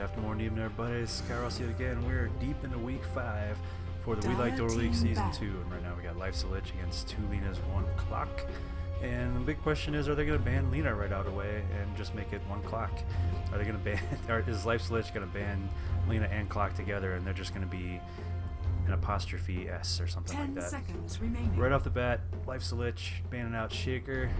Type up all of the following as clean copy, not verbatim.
afternoon, evening, everybody. This is Kairos yet again. We're deep into week 5 for the We Like Dota League Season 2. And right now we got Life's Lich against 2 Lena's 1 clock. And the big question is, are they going to ban Lena right out of the way and just make it 1 clock? Are they going to ban, or is Life's Lich going to ban Lena and clock together and they're just going to be an apostrophe S or something like that? 10 seconds remaining. Right off the bat, Life's Lich banning out Shaker,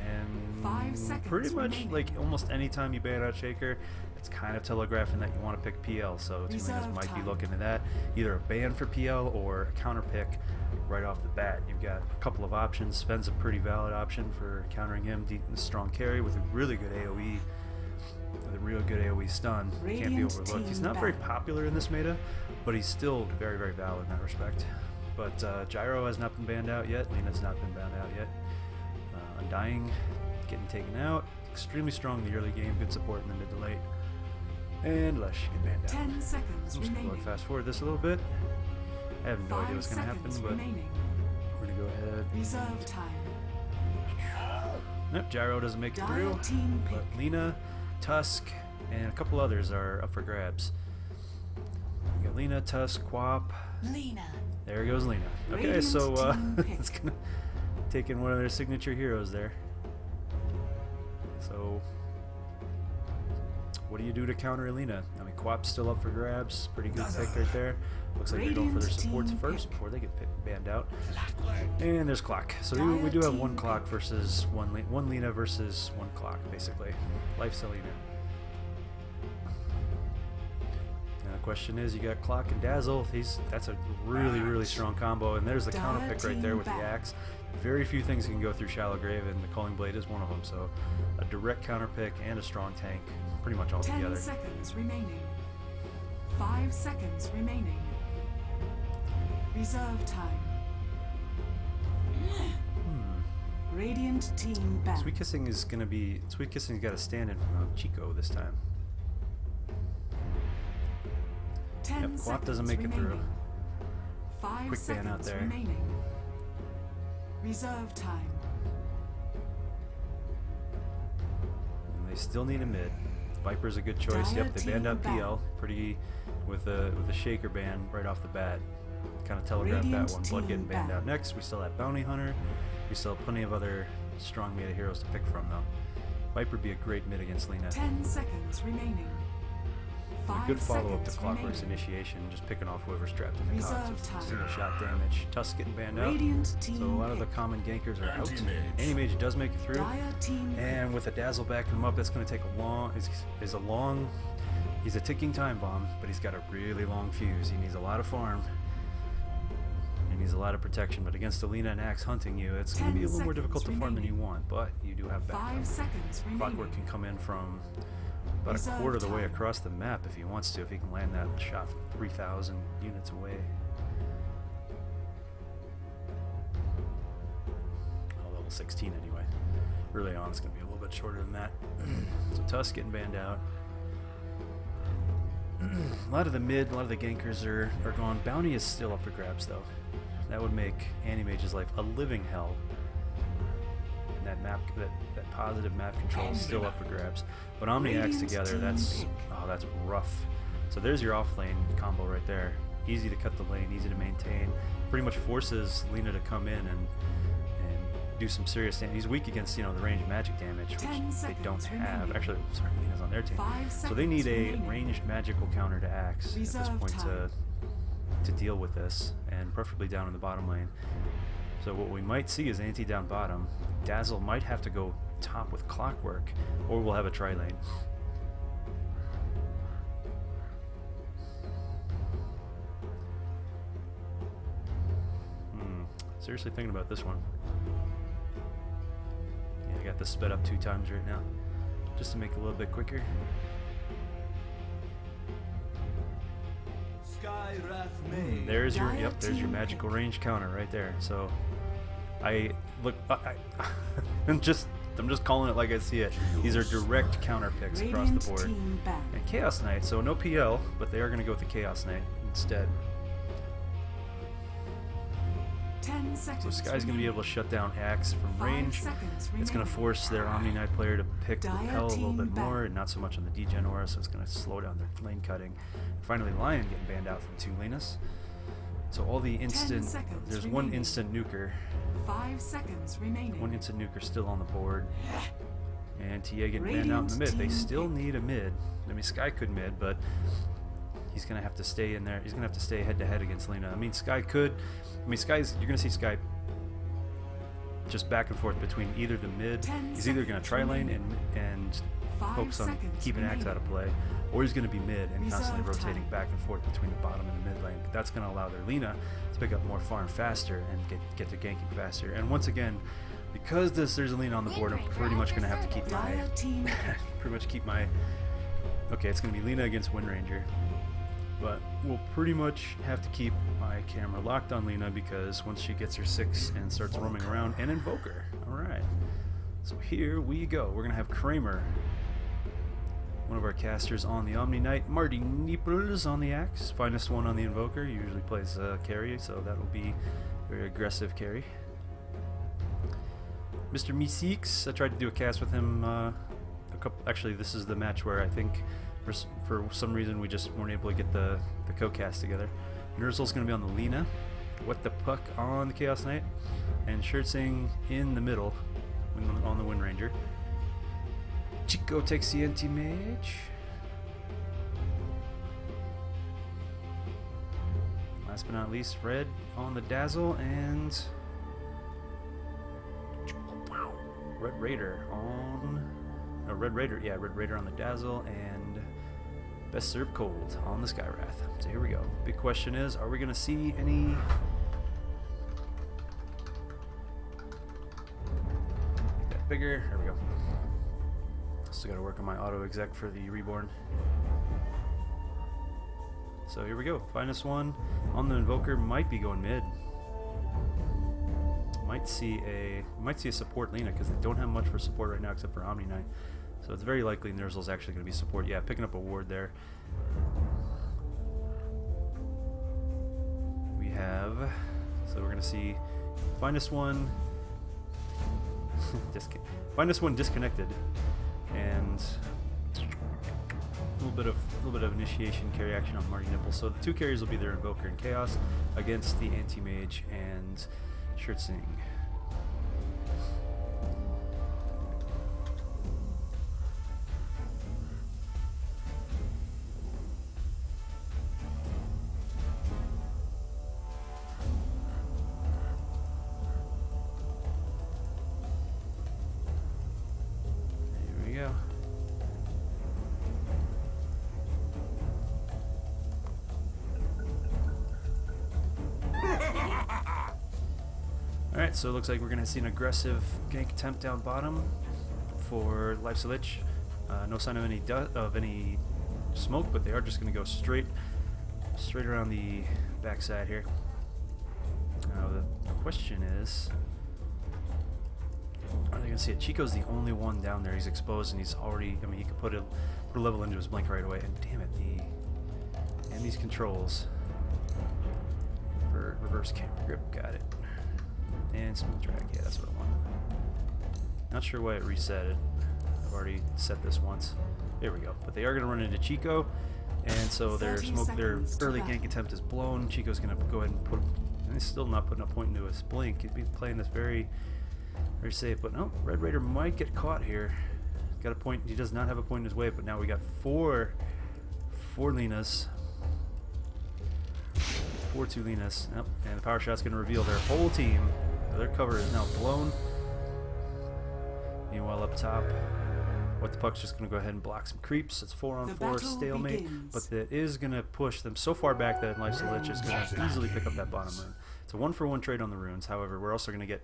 and 5 seconds pretty much remaining. like almost any time you ban out Shaker, it's kind of telegraphing that you want to pick PL, so two Reserve Lenas might time. be looking at that, either a ban for PL or a counter pick right off the bat. You've got a couple of options. Sven's a pretty valid option for countering him, strong carry with a really good AoE, with a real good AoE stun. Can't be Radiant overlooked. He's team not very back. popular in this meta, but he's still very, very valid in that respect. But Gyro has not been banned out yet. Lena's not been banned out yet. Undying getting taken out. Extremely strong in the early game. Good support in the mid to late. And Lush get banned out. 10 seconds I'm just going to remaining. fast forward this a little bit. I have no idea 5 what's going to happen, seconds but remaining. we're going to go ahead. Reserve time. Nope, Gyro doesn't make it Dire through. team pick. But Lena, Tusk, and a couple others are up for grabs. We got Lena, Tusk, Quap. Lena. There goes Lena. Okay, Radiant so team pick. it's gonna take in one of their signature heroes there. So, what do you do to counter Lena? I mean, Quap's still up for grabs. Pretty good pick right there. Looks like they're going for their Radiant supports team first pick. before they get banned out. And there's Clock. So we do have 1 clock versus one Lena versus 1 clock, basically. Life's a Lena. Now the question is, you got Clock and Dazzle. That's a really, really strong combo. And there's the counter pick right there with the axe. Very few things can go through Shallow Grave, and the Calling Blade is one of them. So a direct counter pick and a strong tank, pretty much all 10 together. seconds remaining. 5 seconds remaining. Reserve time. Radiant team back. Sweet Kissing is gonna be. Sweet Kissing's got to stand in front of Chico this time. 10 Yep, Quap seconds doesn't make it through. remaining. 5 Quick ban seconds out there. remaining. Reserve time. And they still need a mid. Viper's a good choice. Dire Yep, they banned team out back. PL pretty with a Shaker ban right off the bat. Kind of telegraphed Radiant that one. Blood team getting banned back. out next. We still have Bounty Hunter. We still have plenty of other strong meta heroes to pick from though. Viper would be a great mid against Lena. 10 seconds remaining. A 5 good follow-up to seconds Clockwork's remaining. initiation, just picking off whoever's trapped in the cogs Reserve with time. single shot damage. Tusk getting banned out. Radiant team So a lot of the pick. common gankers are out. Anti-mage. Anti-Mage does make it through. Dire team And with a Dazzle backing him up, that's going to take a long, he's a ticking time bomb, but he's got a really long fuse. He needs a lot of farm. He needs a lot of protection, but against Alina and Axe hunting you, it's going to 10 be a little more difficult to seconds farm than you remaining. want, but you do have 5 backup. seconds remaining. Clockwork can come in from about Reserve a quarter of the way time. across the map if he wants to, if he can land that shot 3,000 units away. Oh, level 16 anyway. Early on, it's going to be a little bit shorter than that. So Tusk getting banned out. A lot of the mid, a lot of the gankers are gone. Bounty is still up for grabs though. That would make Anti-Mage's life a living hell. And that map, that positive map control is still up for grabs. But Omni Axe Radiant together, team that's pick. that's rough. So there's your off lane combo right there. Easy to cut the lane, easy to maintain. Pretty much forces Lena to come in and do some serious damage. He's weak against the range magic damage, which 10 they don't seconds have. remaining. Actually, sorry, Lena's on their team. 5 So they need seconds a remaining. ranged magical counter to Axe at this Reserve point time. to deal with this, and preferably down in the bottom lane. So what we might see is Anti down bottom. Dazzle might have to go top with Clockwork, or we'll have a tri-lane. Seriously thinking about this one. Yeah, I got this sped up 2 times right now, just to make it a little bit quicker. There's your there's your magical range counter right there. So I'm just calling it like I see it. These are direct counter picks across Radiant the board. team back. And Chaos Knight, so no PL, but they are going to go with the Chaos Knight instead. 10 So seconds. Sky's going to be able to shut down Axe from 5 range. seconds It's going to force their Omni Knight player to pick Dire Repel a little team bit more, ban. and not so much on the Degen aura, so it's going to slow down their lane cutting. And finally, Lion getting banned out from 2 Linus. So all the instant, seconds there's one remaining. instant nuker. 5 seconds remaining. One instant nuker still on the board. And TA getting banned out in the mid. They Radiant still team need a mid. I mean, Sky could mid, but he's going to have to stay in there. He's going to have to stay head-to-head against Lina. I mean, Sky could... I mean, Sky's... You're going to see Sky just back and forth between either the mid. 10 He's either going to try lane remaining. and 5 focus on seconds keeping Axe out of play, or he's going to be mid and constantly Reserve rotating time. back and forth between the bottom and the mid lane. But that's going to allow their Lina to pick up more farm faster and get to ganking faster. And once again, because there's a Lina on the board, I'm pretty much going to have to keep my Dire team okay, it's going to be Lina against Wind Ranger, but we'll pretty much have to keep my camera locked on Lina because once she gets her 6 and starts roaming around, and Invoker. Alright, so here we go. We're going to have Kramer, one of our casters, on the Omni Knight. Marty Niepers on the Axe, finest one on the Invoker. He usually plays carry, so that will be very aggressive carry. Mr. Meeseeks, I tried to do a cast with him actually, this is the match where I think for some reason we just weren't able to get the co-cast together. Nerzel's going to be on the Lina, What the Puck on the Chaos Knight, and Shirtsing in the middle on the Wind Ranger. Chico takes the anti-mage. Last but not least, Red on the Dazzle, and Red Raider on... No, Red Raider on the Dazzle, and Best Served Cold on the Skywrath. So here we go. Big question is, are we going to see any... Make that bigger. There we go. Still got to work on my auto exec for the Reborn. So here we go. Finest one on the Invoker might be going mid. Might see a support Lina because they don't have much for support right now except for Omni Knight. So it's very likely Nerzel's actually going to be support. Yeah, picking up a ward there. We have, so we're going to see finest one disconnected, and a little bit of initiation carry action on Marty Nipple. So the 2 carries will be their Invoker and Chaos against the Anti-Mage and Shirtsing. Here we go. Alright, so it looks like we're going to see an aggressive gank attempt down bottom for Life's Lich. No sign of any smoke, but they are just going to go straight around the backside here. Now the question is, are they going to see it? Chico's the only one down there. He's exposed and he's already, I mean, he could put a level into his blink right away. And damn it, and these controls for reverse camera grip, got it. And smooth drag, yeah, that's what I want. Not sure why it reset it. I've already set this once. There we go. But they are going to run into Chico, and so their early gank attempt is blown. Chico's going to go ahead and and he's still not putting a point into his blink. He'd be playing this very, very safe. But no, Red Raider might get caught here. Got a point. He does not have a point in his wave, but now we got four Linas. 4-2 Linas. Yep, and the power shot's going to reveal their whole team. Their cover is now blown. Meanwhile, up top, What the Puck's just going to go ahead and block some creeps. It's 4-on-4 stalemate, but that is going to push them so far back that Life's Lich is going to easily pick up that bottom rune. It's a 1-for-1 trade on the runes. However, we're also going to get,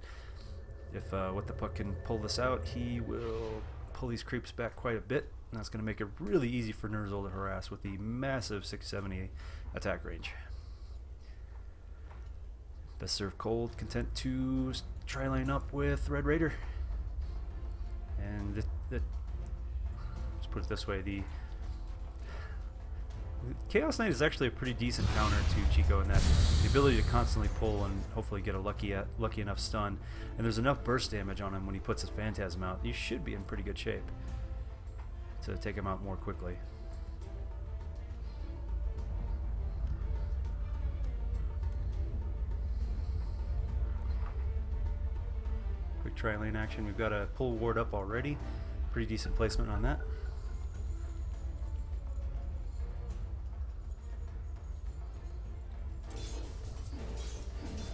if What the Puck can pull this out, he will pull these creeps back quite a bit. And that's going to make it really easy for Nerzel to harass with the massive 670 attack range. Best Served Cold, content to try line up with Red Raider. And let's put it this way, the Chaos Knight is actually a pretty decent counter to Chico in that the ability to constantly pull and hopefully get a lucky enough stun, and there's enough burst damage on him when he puts his Phantasm out. You should be in pretty good shape to take him out more quickly. Quick tri-lane action. We've got a pull ward up already. Pretty decent placement on that.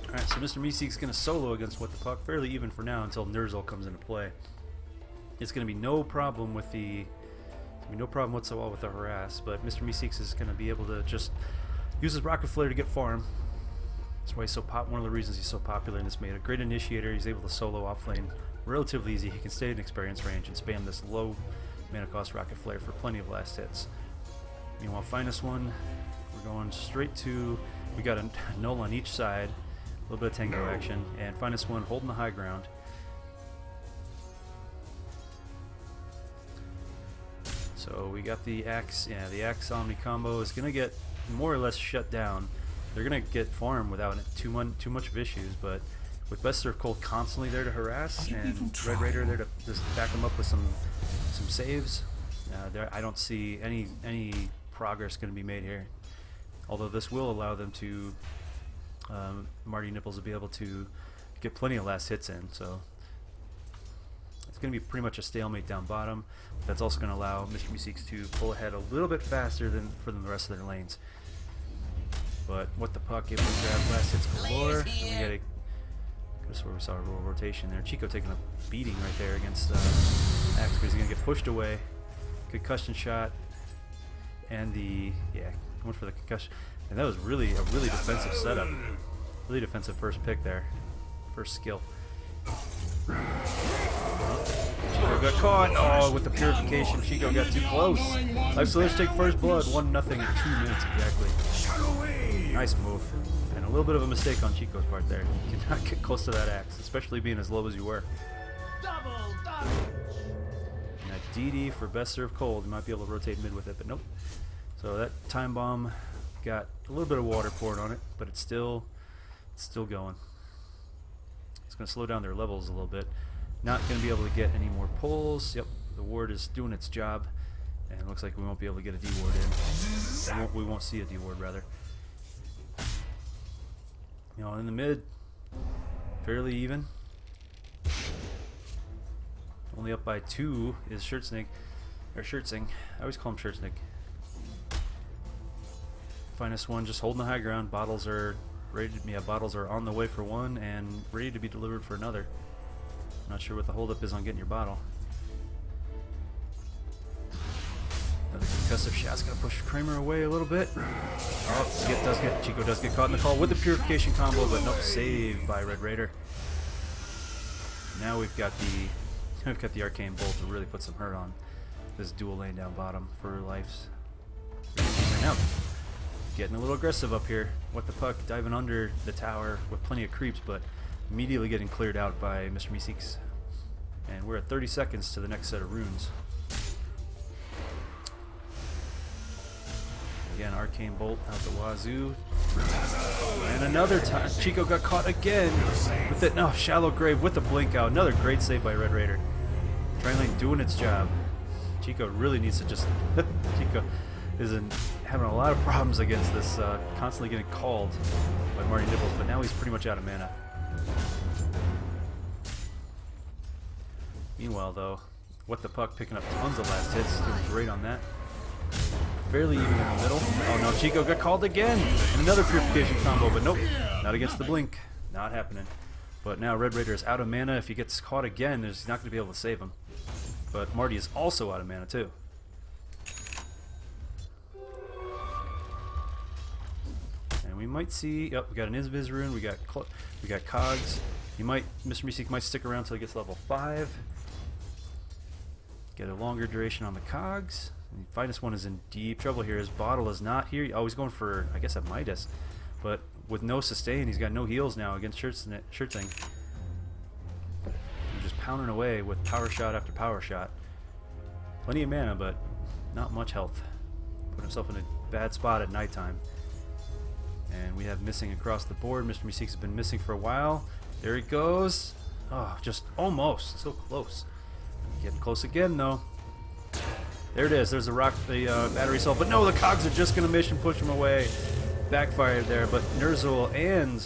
Alright, so Mr. Meeseek's going to solo against What the Puck, fairly even for now until Ner'zhul comes into play. It's going to be no problem with the... no problem whatsoever with the harass, but Mr. Meeseeks is going to be able to just use his Rocket Flare to get farm. That's why he's so one of the reasons he's so popular in this meta. Great initiator, he's able to solo off lane relatively easy. He can stay in experience range and spam this low mana cost Rocket Flare for plenty of last hits. Meanwhile, Finest One, we're going straight to... we got a null on each side, a little bit of tango action, and Finest One holding the high ground. So we got the Axe, yeah, the Axe Omni combo is going to get more or less shut down. They're going to get farm without too much of issues, but with Best Served Cold constantly there to harass and Red Raider there to just back them up with some saves, I don't see any progress going to be made here. Although this will allow them to, Marty Nipples will be able to get plenty of last hits in, so it's going to be pretty much a stalemate down bottom. That's also going to allow Mr. Meeseeks to pull ahead a little bit faster than for the rest of their lanes. But What the Puck able to grab last hits galore. And we get a, that's where we saw a little rotation there. Chico taking a beating right there against Axe, but he's going to get pushed away. Concussion shot. And the, yeah, going for the concussion. And that was really a really defensive setup. Really defensive first pick there. First skill. Chico got caught. Oh, with the purification, Chico got too close. Life Sledge take first blood. 1-0 in 2 minutes exactly. Nice move. And a little bit of a mistake on Chico's part there. You cannot get close to that axe, especially being as low as you were. And that DD for Best Served Cold. You might be able to rotate mid with it, but nope. So that time bomb got a little bit of water poured on it, but it's still going. It's going to slow down their levels a little bit. Not going to be able to get any more pulls. Yep, the ward is doing its job, and it looks like we won't be able to get a D ward in. We won't see a D ward rather. You know, in the mid, fairly even. Only up by 2 is Shirtsnake, or Shirtsing. I always call him Shirtsnake. Finest One just holding the high ground. Bottles are ready to, yeah, bottles are on the way for one and ready to be delivered for another. Not sure what the holdup is on getting your bottle. Another concussive shot's gonna push Kramer away a little bit. Oh, Chico does get caught in the call with the purification combo, but nope, saved by Red Raider. Now we've got the arcane bolt to really put some hurt on this dual lane down bottom for lives. Right now, getting a little aggressive up here. What the Puck diving under the tower with plenty of creeps, but immediately getting cleared out by Mr. Meeseeks. And we're at 30 seconds to the next set of runes. Again, Arcane Bolt out the wazoo. And another time, Chico got caught again with the, no, Shallow Grave with the blink out. Another great save by Red Raider. Tri-lane doing its job. Chico really needs to just, Chico is having a lot of problems against this, constantly getting called by Marty Nipples, but now he's pretty much out of mana. Meanwhile, though, What the Puck picking up tons of last hits, doing great on that. Fairly even in the middle. Oh no, Chico got called again! And another purification combo, but nope, not against the blink. Not happening. But now Red Raider is out of mana. If he gets caught again, he's not going to be able to save him. But Marty is also out of mana too. And we might see, oh, we got an Invis rune, we got Cogs. Mr. Meeseek might stick around until he gets level 5. Get a longer duration on the Cogs. And Finest One is in deep trouble here. His bottle is not here. Oh, he's going for, I guess, a Midas. But with no sustain, he's got no heals now against Shirtsing. He's just pounding away with power shot after power shot. Plenty of mana, but not much health. Put himself in a bad spot at nighttime. And we have missing across the board. Mr. Meeseeks has been missing for a while. There he goes. Oh, just almost. So close. Getting close again, though. There it is. There's the battery cell. But no, the cogs are just going to mission push him away. Backfired there. But Nerzel and...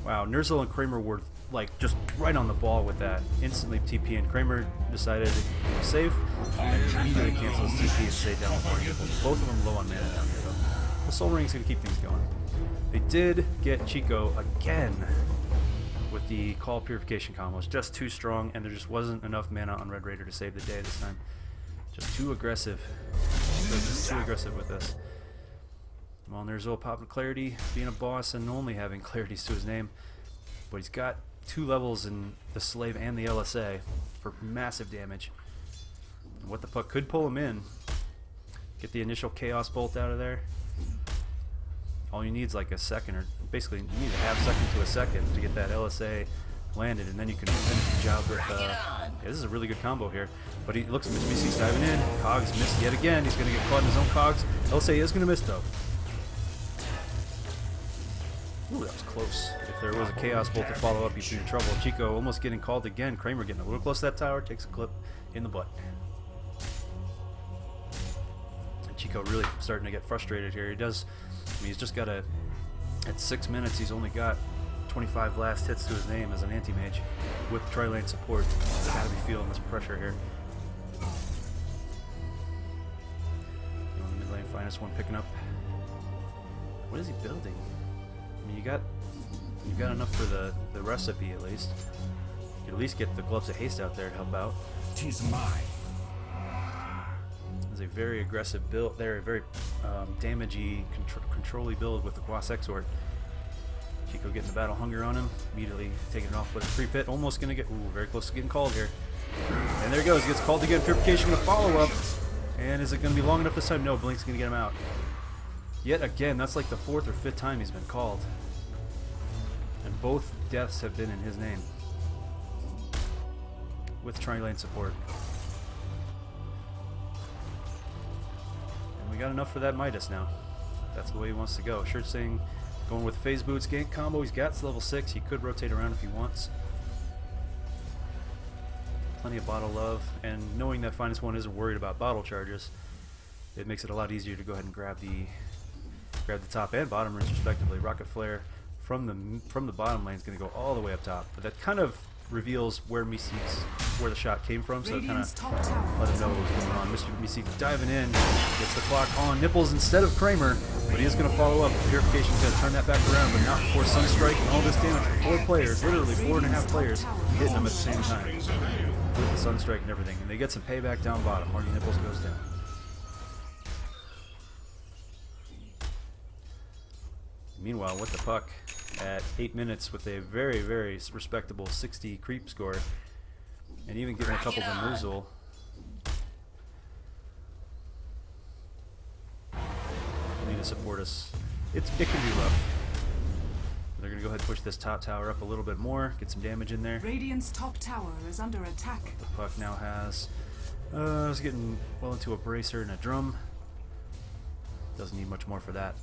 Wow, Nerzel and Kramer were like just right on the ball with that. Instantly TP, and Kramer decided it was safe and immediately cancels TP and stayed down with Nipple. Both of them low on mana down here, though. The Soul Ring is going to keep things going. They did get Chico again with the Call Purification combo. It's just too strong, and there just wasn't enough mana on Red Raider to save the day this time. Just too aggressive. Just too aggressive with this. Well, Nerzel popping Clarity, being a boss and only having Clarities to his name. But he's got 2 levels in the Slave and the LSA for massive damage. And what the fuck could pull him in. Get the initial Chaos Bolt out of there. All you need is like a second, or basically you need a half second to a second to get that LSA landed, and then you can finish the job with... yeah, this is a really good combo here. But he looks at Mr. Meeseeks diving in. Cogs missed yet again. He's going to get caught in his own Cogs. LSA is going to miss, though. Ooh, that was close. If there was a Chaos Bolt to follow up, he'd be in trouble. Chico almost getting called again. Kramer getting a little close to that tower. Takes a clip in the butt. And Chico really starting to get frustrated here. He does... I mean, he's just got a... At 6 minutes, he's only got 25 last hits to his name as an anti-mage with tri-lane support. He's got to be feeling this pressure here. Mid lane finest one picking up. What is he building? I mean, you've got enough for the recipe at least. You could at least get the Gloves of Haste out there to help out. 'Tis mine. It's a very aggressive build there, a very damagey, control-y build with the Quas Exort. Chico getting the Battle Hunger on him, immediately taking it off with a free pit, almost going to get, ooh, very close to getting called here. And there he goes, he gets called again, Purification going to follow up. And is it going to be long enough this time? No, Blink's going to get him out. Yet again, that's like the 4th or 5th time he's been called. And both deaths have been in his name. With tri-lane support. And we got enough for that Midas now. That's the way he wants to go. Shirt saying going with Phase Boots gank combo. He's got level 6. He could rotate around if he wants. Plenty of bottle love. And knowing that Finest One isn't worried about bottle charges, it makes it a lot easier to go ahead and grab the top and bottom rings respectively. Rocket Flare from the bottom lane is going to go all the way up top, but that kind of reveals where the shot came from, so it kind of let him know what was going on. Mr. Meeseeks diving in, gets the clock on Nipples instead of Kramer, but he is going to follow up. Purification's going to turn that back around, but not before Sunstrike and all this damage from 4 players, literally 4.5 players, hitting them at the same time with the Sunstrike and everything, and they get some payback down bottom. Marty Nipples goes down. Meanwhile, What the Puck at 8 minutes with a very, very respectable 60 creep score, and even getting a couple to Nerzel. Need to support us. It can be rough. They're going to go ahead and push this top tower up a little bit more, get some damage in there. Radiant's top tower is under attack. The Puck now has... it's getting well into a bracer and a drum. Doesn't need much more for that.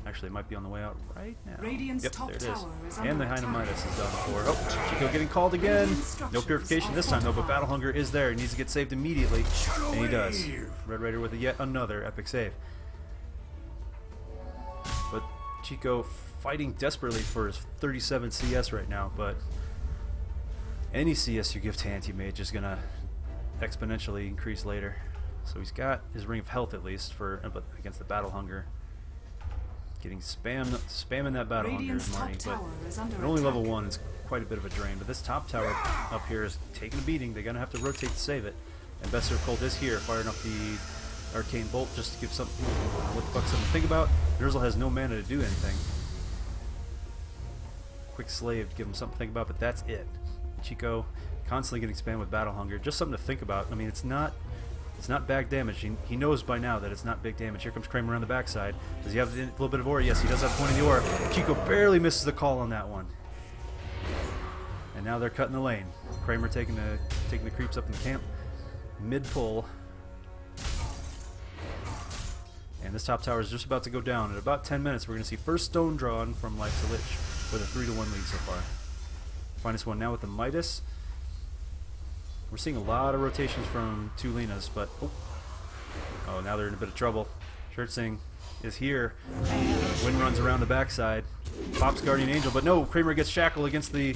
Actually, it might be on the way out right now. Radiant's yep, top there it is. tower is under And the attack. Heine Midas is done before. Oh, Chico getting called again. No Purification this time, though, but Battle Hunger is there. He needs to get saved immediately, and he does. Red Raider with yet another epic save. But Chico fighting desperately for his 37 CS right now, but any CS you give to Anti-Mage is going to exponentially increase later. So he's got his Ring of Health at least for against the Battle Hunger. Getting spamming that Battle Hunger is Marty, but only level 1 is quite a bit of a drain. But this top tower up here is taking a beating. They're going to have to rotate to save it. And Bester Colt is here, firing up the Arcane Bolt just to give something to think about. Nerzel has no mana to do anything. Quick Slave to give him something to think about, but that's it. Chico constantly getting spammed with Battle Hunger. Just something to think about. I mean, it's not bag damage. He knows by now that it's not big damage. Here comes Kramer around the backside. Does he have a little bit of aura? Yes, he does have a point in the aura. Chico barely misses the call on that one. And now they're cutting the lane. Kramer taking the creeps up in the camp. Mid pull. this top tower is just about to go down. In about 10 minutes, we're going to see first stone drawn from Life to Lich with a 3-1 lead so far. Finest one now with the Midas. We're seeing a lot of rotations from two Linas, but oh, now they're in a bit of trouble. Schertzing is here. Wind runs around the backside. Pops Guardian Angel, but no, Kramer gets shackled against the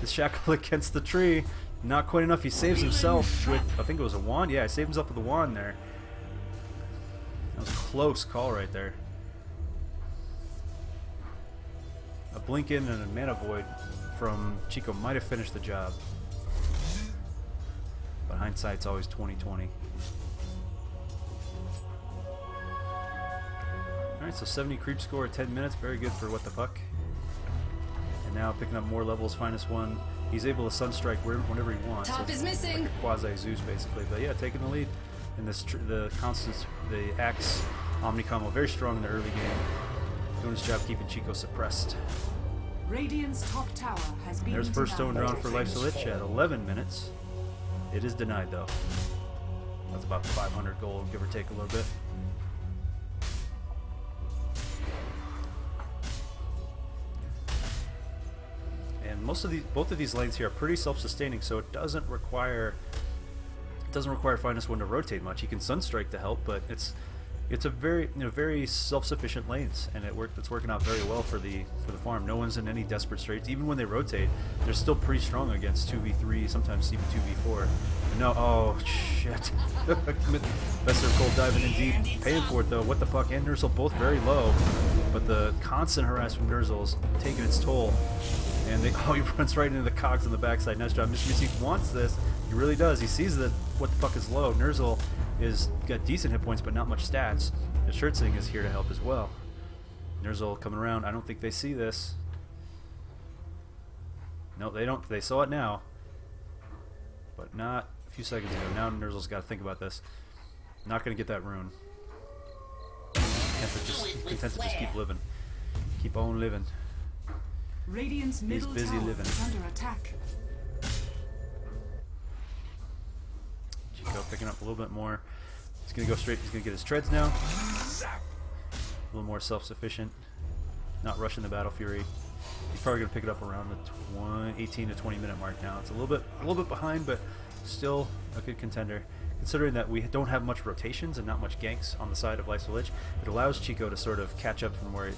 shackle against the tree. Not quite enough. He saves himself with, I think it was a wand. Yeah, he saved himself with a wand there. That was a close call right there. A blink in and a mana void from Chico might have finished the job. But hindsight's always 20/20. Alright, so 70 creep score at 10 minutes. Very good for what the fuck. And now picking up more levels. Finest one. He's able to sunstrike whenever he wants. Top is missing. Like a quasi Zeus basically. But yeah, taking the lead in this. The Axe Omni combo very strong in the early game. Doing his job keeping Chico suppressed. Radiant's top tower has been There's first stone denied. drawn for Life Lich at 11 minutes. It is denied though. That's about 500 gold, give or take a little bit. And both of these lanes here are pretty self-sustaining, so it doesn't require Finest One to rotate much. He can Sunstrike to help, but it's a very self-sufficient lanes, and it's working out very well for the farm. No one's in any desperate straits. Even when they rotate, they're still pretty strong against 2v3, sometimes even 2v4. But no, oh shit! Bester Cold diving in deep, paying for it though. What the fuck? And Nerzel both very low, but the constant harass from Nerzel is taking its toll. And he runs right into the cogs on the backside. Nice job. Mr. Mystique wants this. He really does. He sees that what the fuck is low. Nerzel is got decent hit points, but not much stats. And Schertzing is here to help as well. Nerzel coming around. I don't think they see this. No, they don't. They saw it now, but not a few seconds ago. Now Nerzel's got to think about this. Not going to get that rune. Content to just keep living. Keep on living. Radiant's middle busy tower living. is under attack. Chico picking up a little bit more. He's going to go straight. He's going to get his treads now. A little more self-sufficient. Not rushing the Battle Fury. He's probably going to pick it up around the 18 to 20 minute mark now. It's a little bit behind, but still a good contender. Considering that we don't have much rotations and not much ganks on the side of Life Lich, it allows Chico to sort of catch up from where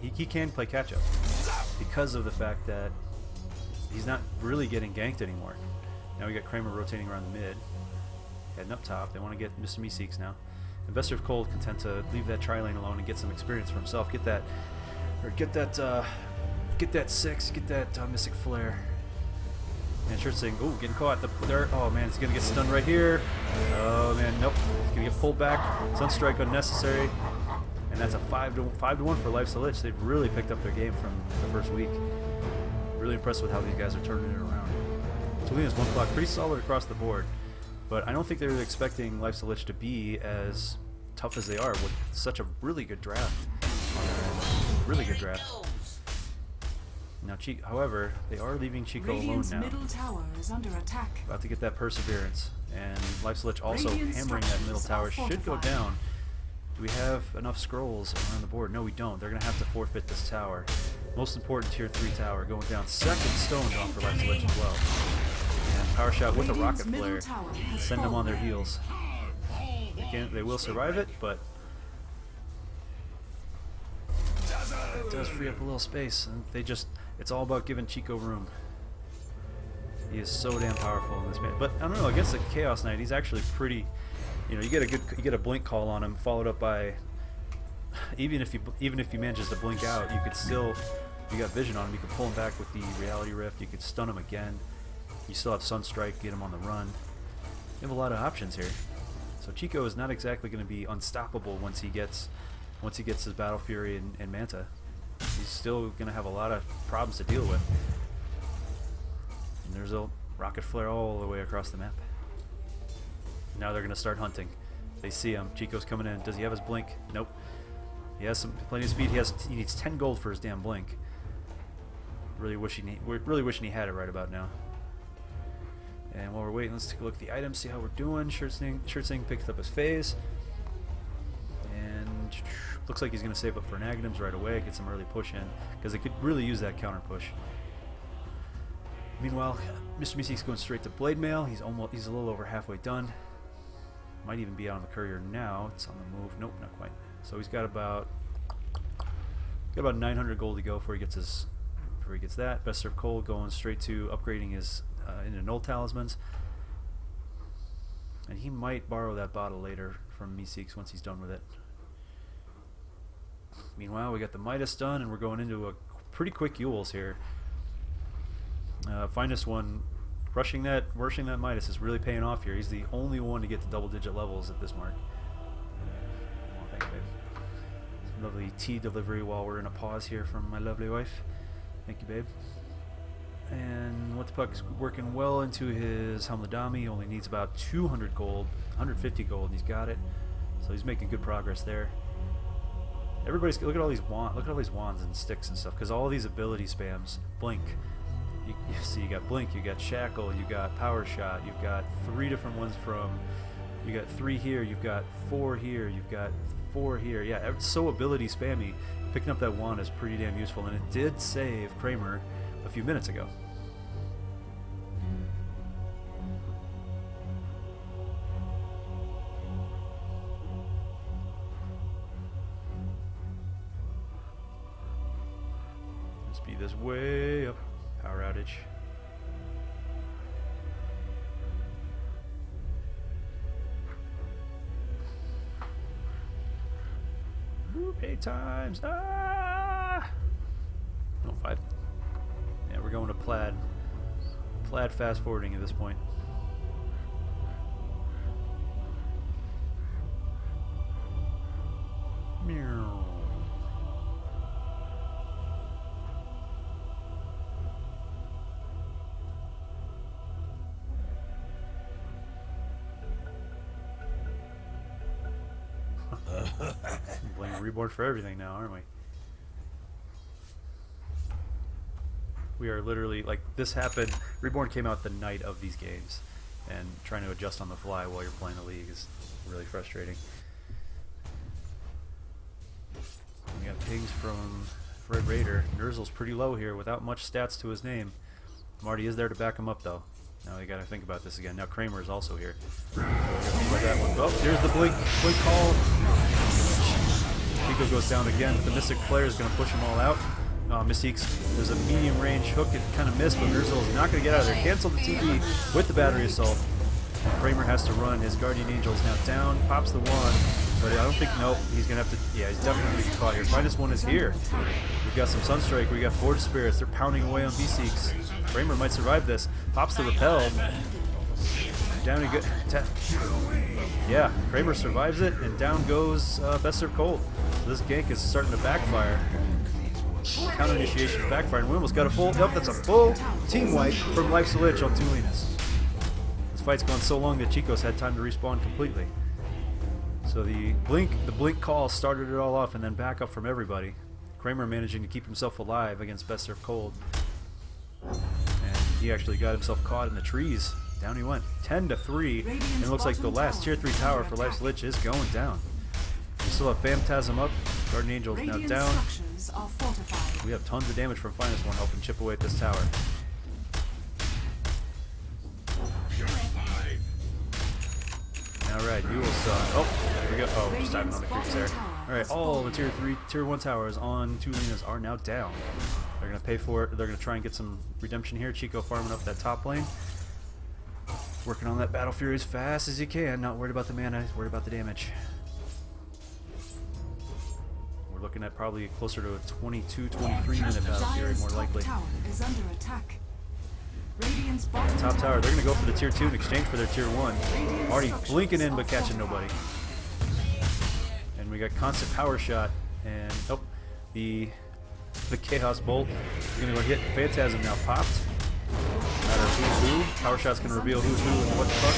he can play catch up because of the fact that he's not really getting ganked anymore. Now we got Kramer rotating around the mid, heading up top. They want to get Mr. Meeseeks now. Investor of Cold content to leave that tri lane alone and get some experience for himself. Get that 6, get that Mystic Flare. And Schertzing, ooh, getting caught. Oh man, he's gonna get stunned right here. Oh man, nope. He's gonna get pulled back. Sunstrike unnecessary. And that's a 5-1 for Life Lich. They've really picked up their game from the first week. Really impressed with how these guys are turning it around. Tolina's 1 block, pretty solid across the board. But I don't think they were expecting Life Lich to be as tough as they are with such a really good draft on their end. Really good draft. Now, however, they are leaving Chico Radiant's alone now. middle tower is under attack. About to get that Perseverance. And Life Lich also Radiant hammering that middle structures tower. are Should go fortified. down. Do we have enough scrolls around the board? No, we don't. They're going to have to forfeit this tower. Most important tier 3 tower going down. Second stone down for Life Lich as well. And power shot with a Radiant's rocket middle flare. tower has Send them on their fallen. heels. They will survive it, but it does free up a little space. And it's all about giving Chico room. He is so damn powerful in this man. But I don't know, against the Chaos Knight, he's actually pretty. You get a blink call on him, followed up by even if he manages to blink out, you could still, you got vision on him, you could pull him back with the Reality Rift, you could stun him again. You still have Sunstrike, get him on the run. You have a lot of options here. So Chico is not exactly going to be unstoppable once he gets his Battle Fury and Manta. He's still going to have a lot of problems to deal with. And there's a rocket flare all the way across the map. Now they're going to start hunting. They see him. Chico's coming in. Does he have his blink? Nope. He has plenty of speed. He needs 10 gold for his damn blink. Really wishing he had it right about now. And while we're waiting, let's take a look at the items, see how we're doing. Schertzing picked up his phase. And Looks like he's going to save up for Nagnums right away, get some early push in, because they could really use that counter push. Meanwhile, Mr. Meeseek's going straight to Blade Mail. He's a little over halfway done. Might even be out on the courier now. It's on the move. Nope, not quite. So he's got about 900 gold to go before he gets that. Best serve cold, going straight to upgrading his into null talismans. And he might borrow that bottle later from Meeseeks once he's done with it. Meanwhile, we got the Midas done, and we're going into a pretty quick Yules here. Finest one, rushing that Midas is really paying off here. He's the only one to get to double-digit levels at this mark. Oh, thank you, babe. Some lovely tea delivery while we're in a pause here from my lovely wife. Thank you, babe. And What the Puck's working well into his Hamladami. Only needs about 200 gold, 150 gold, and he's got it. So he's making good progress there. Everybody's look at all these wands and sticks and stuff, because all these ability spams blink. You see, you got blink, you got shackle, you got power shot, you've got 3 different ones from. You got 3 here, you've got 4 here, you've got 4 here. Yeah, it's so ability spammy. Picking up that wand is pretty damn useful, and it did save Kramer a few minutes ago. Speed this way up. Power outage. Whoop, 8 times. Ah! No, 5. Yeah, we're going to plaid. Plaid fast forwarding at this point. Meow. Blaming Reborn for everything now, aren't we? We are literally, like, this happened. Reborn came out the night of these games, and trying to adjust on the fly while you're playing the league is really frustrating. We got pings from Fred Raider. Nurzul's pretty low here without much stats to his name. Marty is there to back him up, though. Now we gotta think about this again. Now Kramer is also here. That one. Oh, there's the blink call. Chico goes down again, but the Mystic Flare is gonna push them all out. Mystique's, there's a medium range hook, it kind of missed, but Nurzul is not gonna get out of there. Cancel the TP with the battery assault. And Kramer has to run. His Guardian Angel is now down. Pops the wand, but I don't think, nope, he's gonna have to, yeah, he's definitely gonna get caught here. Finest one is here. We've got some Sunstrike, we got Forge Spirits, they're pounding away on Beaseeks. Kramer might survive this. Pops the repel. Down he goes. Yeah, Kramer survives it, and down goes Best Serve Cold. So this gank is starting to backfire. Counter initiation backfire, and we almost got a full. Yep, that's a full team wipe from Life's Lich on Tulinas. This fight's gone so long that Chico's had time to respawn completely. So the blink call started it all off, and then back up from everybody. Kramer managing to keep himself alive against Best Serve Cold. And he actually got himself caught in the trees. Down he went. 10-3. And it looks like the last tier 3 tower for Life's Lich is going down. We still have Phantasm up. Guardian Angel is now down. We have tons of damage from Finest One helping chip away at this tower. Alright, you will oh, there we go. Oh, just diving on the creeps there. Alright, all the tier 1 towers on Tulinas are now down. They're going to pay for it. They're going to try and get some redemption here. Chico farming up that top lane. Working on that Battle Fury as fast as you can. Not worried about the mana, worried about the damage. We're looking at probably closer to a 22-23 minute Battle Fury, more likely. Top tower, they're going to go for the tier 2 in exchange for their tier 1. Already blinking in but catching nobody. And we got constant power shot. And, oh, the Chaos Bolt is going to go hit. Phantasm now popped. Matter of who's who. Power shot's going to reveal who's who and what the fuck.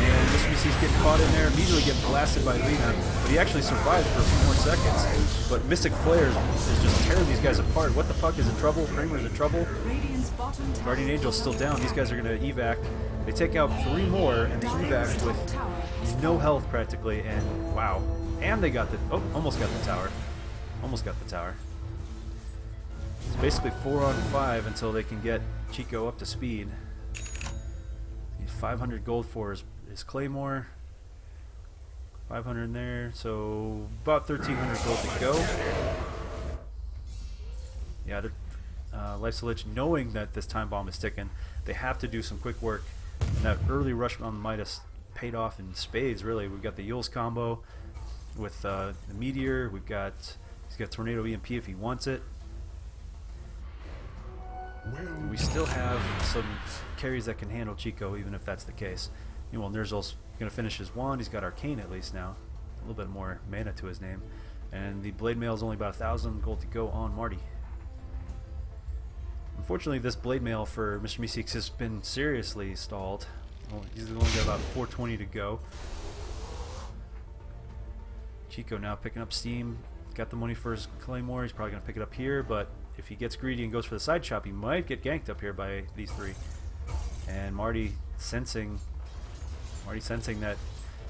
And Mr. BC's getting caught in there, immediately getting blasted by Lina. But he actually survived for a few more seconds. But Mystic Flare is just tearing these guys apart. What the fuck is in trouble? Kramer's in trouble. Guardian Angel's still down. These guys are going to evac. They take out 3 more and they evac with no health practically. And wow. And they got the... Oh, almost got the tower. Almost got the tower. It's basically 4 on 5 until they can get Chico up to speed. 500 gold for his Claymore. 500 in there, so about 1,300 gold to go. Yeah, Life's Lich, knowing that this time bomb is ticking, they have to do some quick work. And that early rush on the Midas paid off in spades, really. We've got the Yule's combo with the Meteor. He's got Tornado EMP if he wants it. And we still have some carries that can handle Chico, even if that's the case. Meanwhile, Ner'zhul's going to finish his wand. He's got Arcane at least now. A little bit more mana to his name. And the Blade Mail is only about 1,000 gold to go on Marty. Unfortunately, this Blade Mail for Mr. Meeseeks has been seriously stalled. Well, he's only got about 420 to go. Chico now picking up steam. Got the money for his Claymore. He's probably going to pick it up here, but if he gets greedy and goes for the side chop, he might get ganked up here by these three. And Marty sensing that,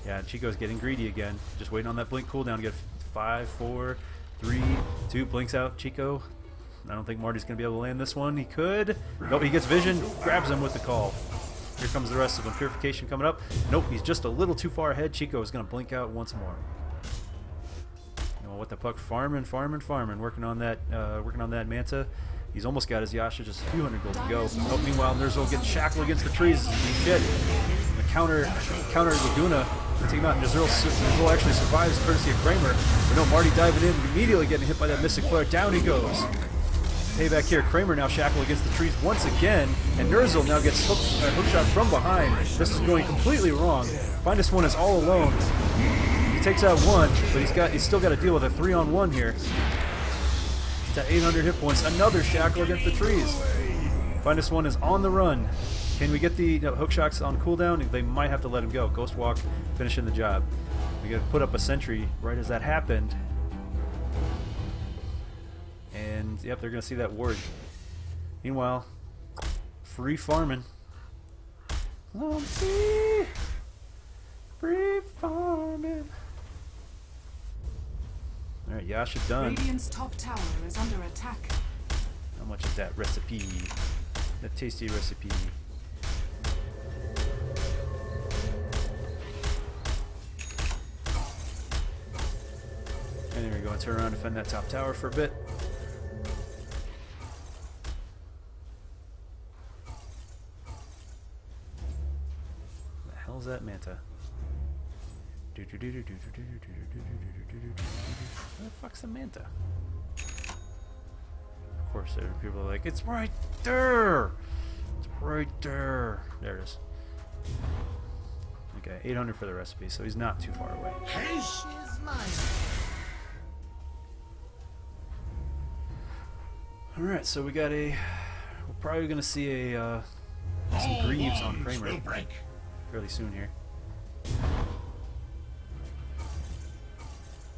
yeah, Chico's getting greedy again. Just waiting on that blink cooldown to get 5, 4, 3, 2, blinks out. Chico, I don't think Marty's going to be able to land this one. He could. Nope, he gets vision, grabs him with the call. Here comes the rest of them. Purification coming up. Nope, he's just a little too far ahead. Chico is going to blink out once more. What the puck, farming, working on that Manta. He's almost got his Yasha, just a few hundred gold to go. Oh, meanwhile, Ner'zhul gets shackled against the trees. Shit. The counter Laguna to take him out, and Ner'zhul actually survives courtesy of Kramer. But no, Marty diving in, immediately getting hit by that Mystic Flare. Down he goes. Payback here. Kramer now shackled against the trees once again, and Ner'zhul now gets hook shot from behind. This is going completely wrong. Finest One is all alone. Takes out one, but he's still got to deal with a 3-on-1 here. He's got 800 hit points. Another shackle against the trees. Finest One is on the run. Can we get the hook shots on cooldown? They might have to let him go. Ghost Walk finishing the job. We got to put up a sentry right as that happened. And yep, they're gonna see that ward. Meanwhile, free farming. Free farming. Alright, Yasha done. Radiant's top tower is under attack. How much is that recipe? That tasty recipe. And there we go. Turn around and defend that top tower for a bit. What the hell is that Manta? Where the fuck's the Manta? Of course, there are people are like, it's right there! It's right there! There it is. Okay, 800 for the recipe, so he's not too far away. Haste is mine. Alright, so we got a... We're probably going to see a some Greaves on Kramer fairly soon here.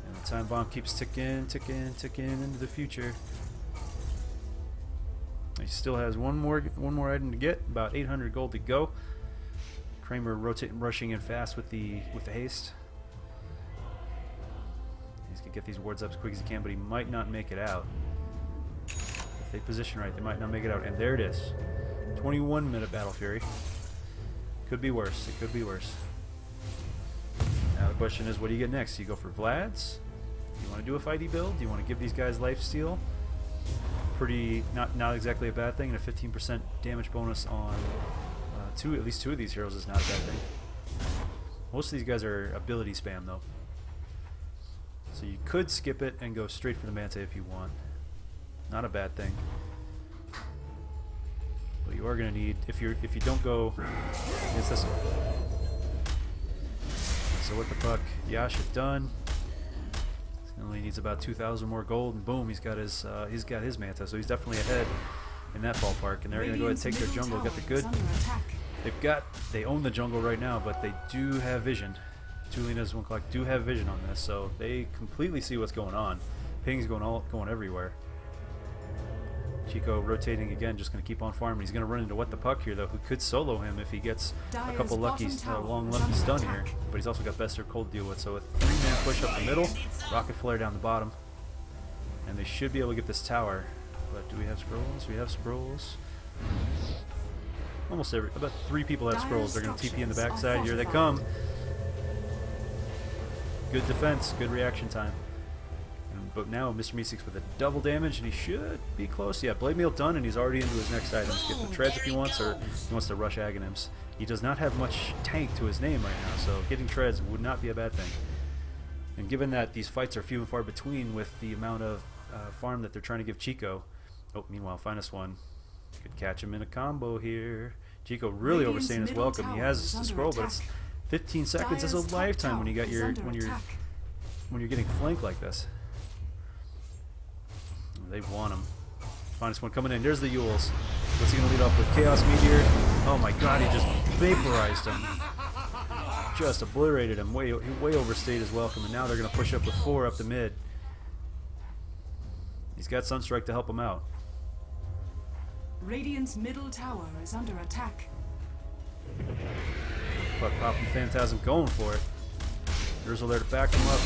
And the time bomb keeps ticking into the future. He still has one more item to get, about 800 gold to go. Kramer rushing in fast with the haste. He's gonna get these wards up as quick as he can, but he might not make it out. If they position right, they might not make it out. And there it is. 21-minute Battle Fury. Could be worse. It could be worse. Now the question is, what do you get next? Do you go for Vlad's? Do you want to do a fighty build? Do you want to give these guys lifesteal? Pretty, not exactly a bad thing, and a 15% damage bonus on at least two of these heroes is not a bad thing. Most of these guys are ability spam though, so you could skip it and go straight for the Manta if you want. Not a bad thing, but you are going to need, if you don't go against this one. So with the puck, Yasha done. He only needs about 2,000 more gold, and boom, he's got his Manta, so he's definitely ahead in that ballpark. And they're going to go ahead and take their jungle, get the good. They own the jungle right now, but they do have vision. Two Linas, 1 clock do have vision on this, so they completely see what's going on. Ping's going everywhere. Chico rotating again, just going to keep on farming. He's going to run into What the Puck here, though, who could solo him if he gets a couple lucky, long lucky stun here. But he's also got Best Served Cold to deal with. So a 3-man push up the middle, Rocket Flare down the bottom. And they should be able to get this tower. But do we have scrolls? We have scrolls. Almost about 3 people have scrolls. They're going to TP in the backside. Here they come. Good defense, good reaction time. But now Mr. Meeseeks with a double damage, and he should be close. Yeah, Blade Mail done, and he's already into his next items. Get the treads if he wants, or he wants to rush Aghanims. He does not have much tank to his name right now, so getting treads would not be a bad thing. And given that these fights are few and far between with the amount of farm that they're trying to give Chico. Oh, meanwhile, Finest One could catch him in a combo here. Chico really overstaying his welcome. He has the scroll, but it's 15 seconds. That's a lifetime when you got your when you're getting flanked like this. They've won him. Finest One coming in. There's the Yules. What's he going to lead off with? Chaos Meteor. Oh my god, he just vaporized him. Just obliterated him. He way overstayed his welcome, and now they're going to push up with 4 up the mid. He's got Sunstrike to help him out. Radiant's middle tower is under attack. But Popping Phantasm going for it. Drizzle there to back him up.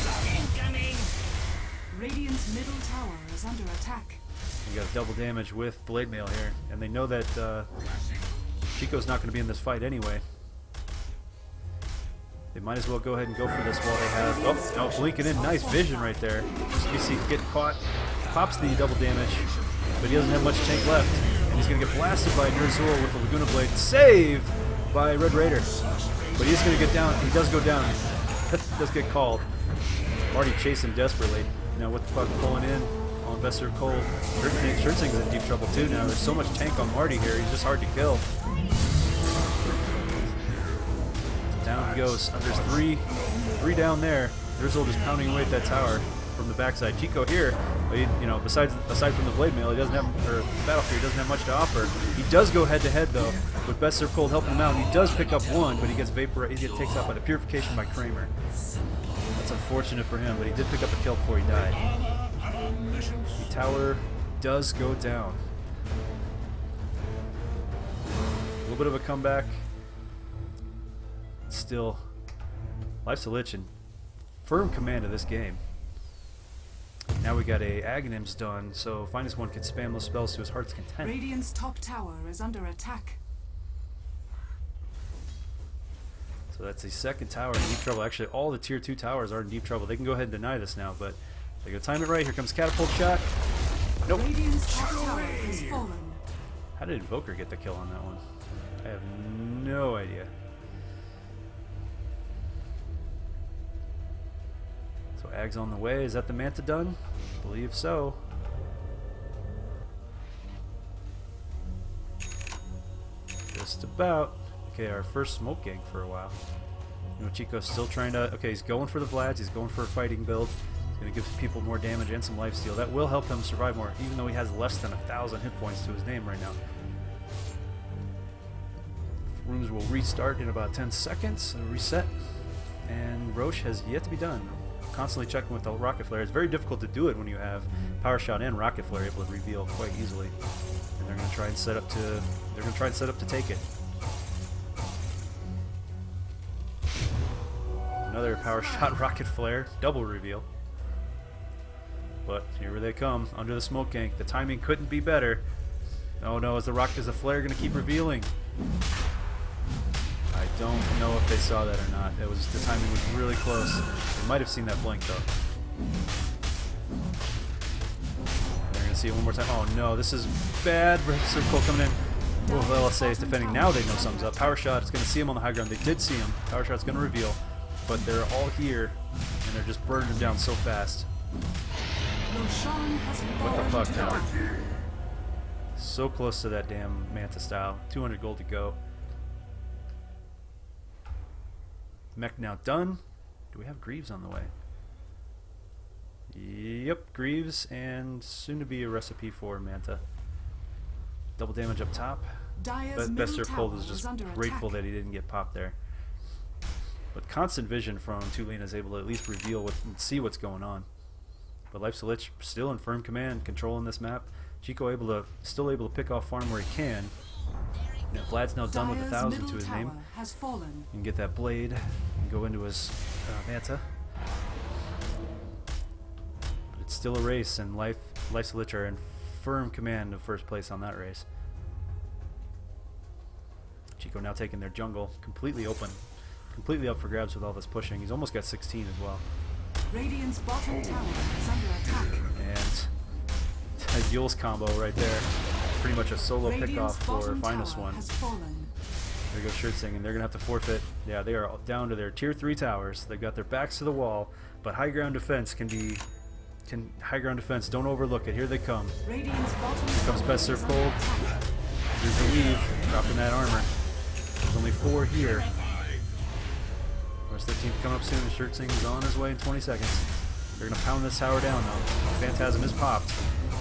Radiant's middle tower is under attack. You got double damage with Blade Mail here, and they know that Chico's not going to be in this fight anyway. They might as well go ahead and go for this while they have. Oh, no, blinking in, nice vision right there. You see, get caught, pops the double damage, but he doesn't have much tank left, and he's going to get blasted by Nerzul with the Laguna Blade, saved by Red Raider. But he's going to get down. He does go down. Does get called. Already chasing desperately. Now with the puck pulling in on Best Served Cold. Schertzing's in deep trouble too now. There's so much tank on Marty here, he's just hard to kill. Down he goes. There's three down there. Drizzle just pounding away at that tower from the backside. Chico here, you know, aside from the Blade Mail, he doesn't have, or Battlefield, he doesn't have much to offer. He does go head to head though, with Best Served Cold helping him out. He does pick up 1, but he gets vaporized. He gets takes out by the Purification by Kramer. That's unfortunate for him, but he did pick up a kill before he died. The tower does go down. A little bit of a comeback. Still, Life's a Lich in firm command of this game. Now we got a Aghanims done, so Finest One can spam those spells to his heart's content. Radiant's top tower is under attack. So that's the second tower in deep trouble. Actually, all the tier 2 towers are in deep trouble. They can go ahead and deny this now, but they're going to time it right. Here comes Catapult Shot. Nope. Radiant's top tower has fallen. How did Invoker get the kill on that one? I have no idea. So Ag's on the way. Is that the Manta done? I believe so. Just about. Okay, our first smoke gang for a while. You know, Chico's still trying to... Okay, he's going for the Vlads. He's going for a fighting build. He's going to give people more damage and some lifesteal. That will help him survive more, even though he has less than 1,000 hit points to his name right now. Rooms will restart in about 10 seconds. Reset. And Roche has yet to be done. Constantly checking with the Rocket Flare. It's very difficult to do it when you have Power Shot and Rocket Flare able to reveal quite easily. And they're going to try and set up to... They're going to try and set up to take it. Another Power Shot Rocket Flare, double reveal. But here they come, under the smoke gank. The timing couldn't be better. Oh no, is the flare going to keep revealing? I don't know if they saw that or not. The timing was really close. They might have seen that blink though. They're going to see it one more time. Oh no, this is bad. Circle coming in. Oh, well, let's say it's defending. Now they know something's up. Power Shot is going to see him on the high ground. They did see him. Power Shot's going to reveal. But they're all here, and they're just burning him down so fast. What the fuck now? So close to that damn Manta style. 200 gold to go. Mech now done. Do we have Greaves on the way? Yep, Greaves, and soon to be a recipe for Manta. Double damage up top. Best Served Cold is just grateful that he didn't get popped there. But constant vision from Tulane is able to at least reveal and see what's going on. But Life's a Lich still in firm command, controlling this map. Chico still able to pick off farm where he can. Now Vlad's now done with 1,000 to his name. Has fallen. He can get that blade and go into his Manta. But it's still a race, and Life's Lich are in firm command of first place on that race. Chico now taking their jungle completely open, completely up for grabs with all this pushing. He's almost got 16 as well. Radiant's bottom tower is under attack. And a Yule's combo right there. Pretty much a solo pickoff for Finest One. There goes Shirtsing, and they're going to have to forfeit. Yeah, they are down to their tier 3 towers. They've got their backs to the wall, but high ground defense high ground defense, don't overlook it. Here they come. Here comes Best Serve Cold. Here's the weave, dropping that armor. There's only 4 here. Rest of the team coming up soon. Shirtsing is on his way in 20 seconds. They're going to pound this tower down though. Phantasm is popped.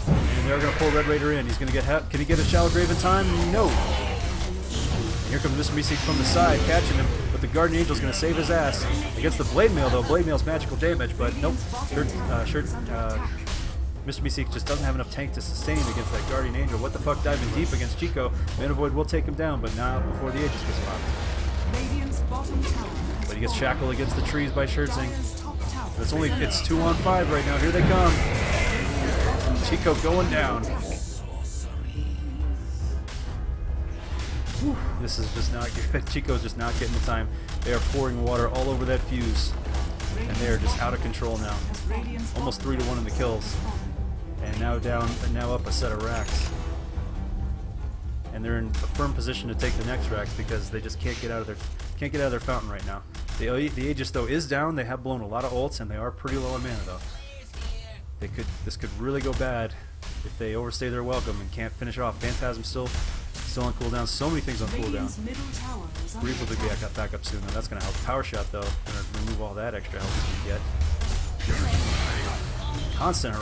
And they're going to pull Red Raider in. He's going to get can he get a Shallow Grave in time? No. And here comes Mr. Meeseek from the side, catching him. But the Guardian Angel's going to save his ass. Against the Blade Mail though. Blade Mail's magical damage, but nope. Mr. Meeseek just doesn't have enough tank to sustain against that Guardian Angel. What the fuck, diving deep against Chico. Mana Void will take him down, but not before the Aegis gets popped. But he gets shackled against the trees by Shirtsing. It's 2 on 5 right now. Here they come. Chico going down. Whew, this is just not good. Chico's just not getting the time. They are pouring water all over that fuse. And they are just out of control now. Almost 3-1 in the kills. And now up a set of racks. And they're in a firm position to take the next racks because they just can't get out of their fountain right now. The Aegis though is down. They have blown a lot of ults and they are pretty low on mana though. This could really go bad if they overstay their welcome and can't finish off. Phantasm still on cooldown. So many things on cooldown. Breeze will be back up soon. Though. That's going to help. Power shot though, going to remove all that extra health you get. Constant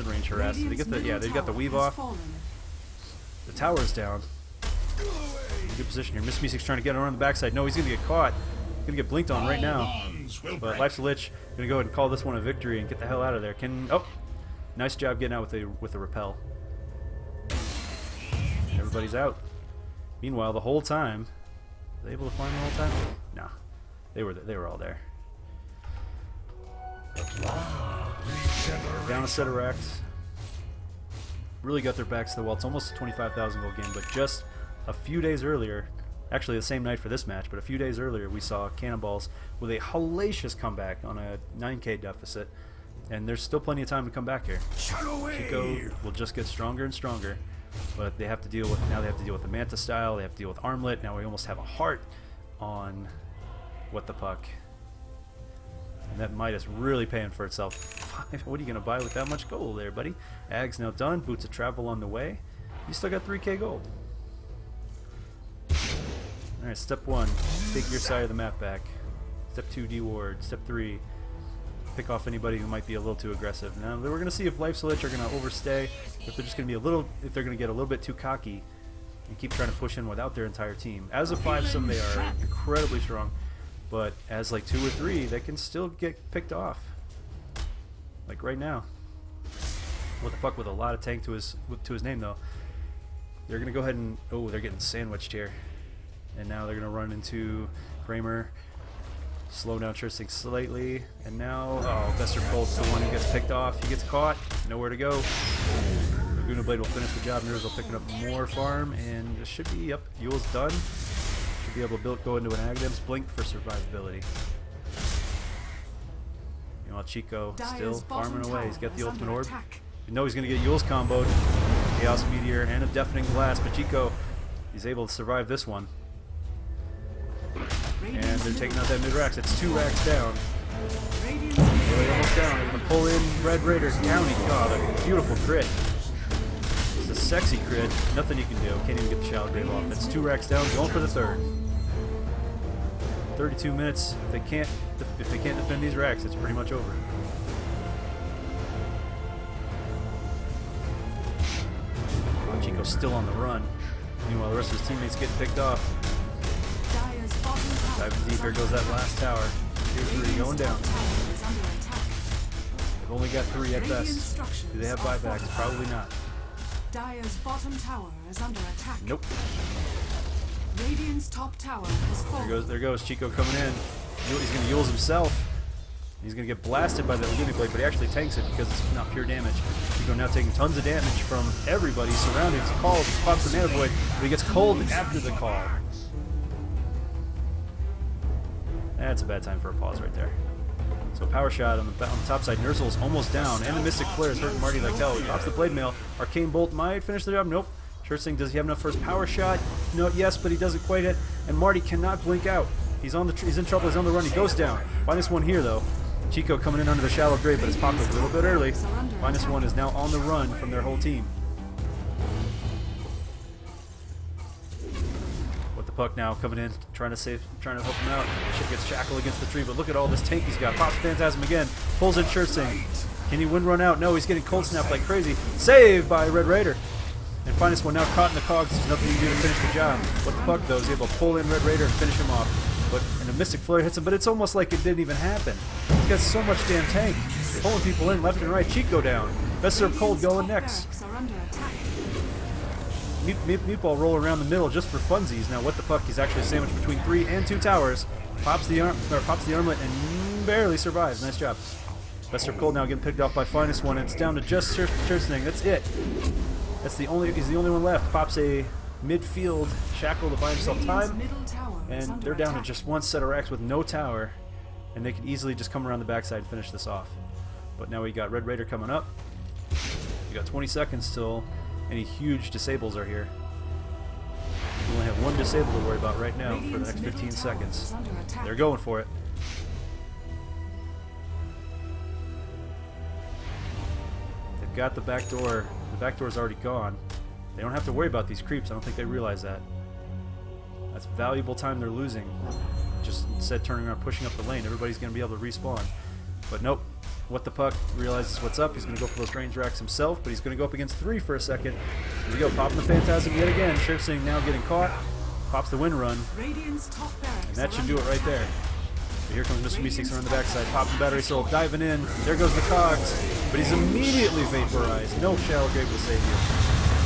range harass. They they've got the weave off. The tower's down. Good position here. Mr. Meeseek's trying to get around the backside. No, he's going to get caught. He's going to get blinked on right now. But Life's a Lich. Going to go ahead and call this one a victory and get the hell out of there. Nice job getting out with the repel. Everybody's out. Meanwhile, the whole time, were they able to farm the whole time? No, they were all there. Down a set of racks. Really got their backs to the wall. It's almost a 25,000 gold game, but just a few days earlier, actually the same night for this match, but a few days earlier we saw Cannonballs with a hellacious comeback on a 9k deficit, and there's still plenty of time to come back here. Chico will just get stronger and stronger, but they have to deal with the Manta style, they have to deal with Armlet. Now we almost have a heart on What the Puck. And that Midas really paying for itself. What are you going to buy with that much gold there, buddy? Ag's now done. Boots of Travel on the way. You still got 3k gold. Alright, step 1. Take your side of the map back. Step 2, deward. Step 3, pick off anybody who might be a little too aggressive. Now, we're going to see if Life's Lich are going to overstay, if they're just going to be if they're going to get a little bit too cocky and keep trying to push in without their entire team. As a 5-some, they are incredibly strong. But as like 2 or 3, they can still get picked off. Like right now. What the fuck, with a lot of tank to his name though. They're gonna go ahead and they're getting sandwiched here. And now they're gonna run into Kramer. Slow down Shirtsing slightly. And now Bester Colt's the one who gets picked off. He gets caught. Nowhere to go. Laguna Blade will finish the job. Nerz will pick up more farm, and it should be Yule's done. Be able to go into an Agdam's Blink for survivability. Meanwhile, Chico still farming away. He's got the ultimate orb. You know he's going to get Yule's comboed. Chaos Meteor and a Deafening Blast, but Chico, he's able to survive this one. And they're taking out that mid-racks. It's 2 racks down. Really almost down. They're going to pull in Red Raider County. God, a beautiful crit. It's a sexy crit. Nothing you can do. Can't even get the Shallow Grave off. It's 2 racks down. Going for the 3rd. 32 minutes. If they can't defend these racks, it's pretty much over. Chico's still on the run. Meanwhile, the rest of his teammates getting picked off. Diving deep. Here goes that last tower. Tier 3 going down. They've only got 3 at best. Do they have buybacks? Probably not. Dire's bottom tower is under attack. Nope. Radiant's top tower has fallen. There goes Chico coming in. He's going to Yules himself. He's going to get blasted by the Lunar Blade, but he actually tanks it because it's not pure damage. Chico now taking tons of damage from everybody surrounding. He's called, pops the Mana Void, but he gets cold after the call. That's a bad time for a pause right there. So power shot on the top side. Ner'zhul's almost down, and the Mystic Flare is hurting Marty like hell. He pops the Blade Mail. Arcane Bolt might finish the job. Nope. Schertzing, does he have enough for his power shot? No, yes, but he doesn't quite hit. And Marty cannot blink out. He's in trouble. He's on the run. He goes down. -1 here though. Chico coming in under the shallow grave, but it's popped a little bit early. -1 is now on the run from their whole team. With the puck now coming in, trying to help him out. Shit gets shackled against the tree, but look at all this tank he's got. Pops Phantasm again. Pulls in Schertzing. Can he run out? No, he's getting cold snapped like crazy. Saved by Red Raider. And -1 now caught in the cogs. There's nothing he can do to finish the job. What the puck though is able to pull in Red Raider and finish him off. And a Mystic Flare hits him, but it's almost like it didn't even happen. He's got so much damn tank. Pulling people in left and right. Chico down. Best serve Cold going next. Meatball roll around the middle just for funsies. Now what the fuck? He's actually sandwiched between 3 and 2 towers. Pops the armlet and barely survives. Nice job. Best serve Cold now getting picked off by -1. It's down to just Schertzing. That's it. He's the only one left. Pops a midfield shackle to buy himself time. And they're down to just one set of racks with no tower, and they could easily just come around the backside and finish this off. But now we got Red Raider coming up. We got 20 seconds till any huge disables are here. We only have one disable to worry about right now for the next 15 seconds. They're going for it. They've got the back door. The back door is already gone. They don't have to worry about these creeps. I don't think they realize that. That's valuable time they're losing. Just instead turning around, pushing up the lane, everybody's going to be able to respawn. But nope. What the puck realizes what's up. He's going to go for those range racks himself, but he's going to go up against 3 for a second. Here we go. Popping the Phantasm yet again. Schertzing now getting caught. Pops the Wind Run. And that should do it right there. So here comes Mr. Meeseeks around the backside. Popping Battery Soul. Diving in. There goes the cogs. But he's immediately vaporized. No Shallow Grave will save you.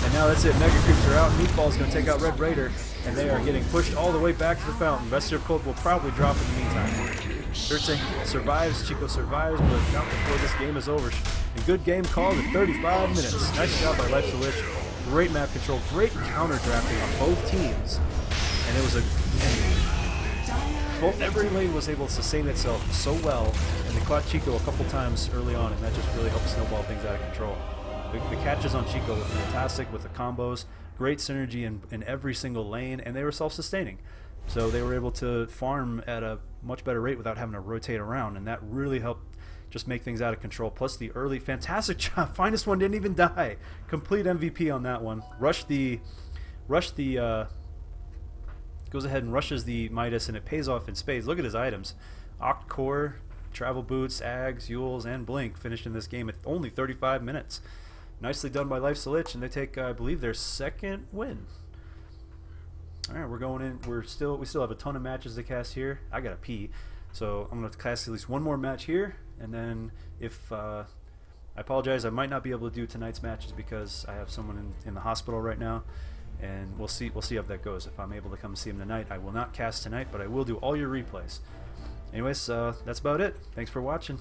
And now that's it. Mega Creeps are out. Meatball's going to take out Red Raider. And they are getting pushed all the way back to the fountain. Best Serve Cold will probably drop in the meantime. Schertzing survives. Chico survives, but not before this game is over. A good game called at 35 minutes. Nice job by Life's a Lich. Great map control. Great counter drafting on both teams. And it was every lane was able to sustain itself so well. And they caught Chico a couple times early on, and that just really helped snowball things out of control. The catches on Chico were fantastic with the combos, great synergy in every single lane, and they were self-sustaining. So they were able to farm at a much better rate without having to rotate around, and that really helped just make things out of control. Plus the early, fantastic job. -1 didn't even die. Complete MVP on that one. Goes ahead and rushes the Midas, and it pays off in spades. Look at his items. Oct Core, Travel Boots, Ags, Yules, and Blink finished in this game at only 35 minutes. Nicely done by Life's a Lich, and they take, I believe, their 2nd win. All right, we're going in. We still have a ton of matches to cast here. I gotta pee, so I'm gonna cast at least one more match here, and then if I apologize, I might not be able to do tonight's matches because I have someone in the hospital right now, and we'll see how that goes. If I'm able to come see him tonight, I will not cast tonight, but I will do all your replays. Anyways, that's about it. Thanks for watching.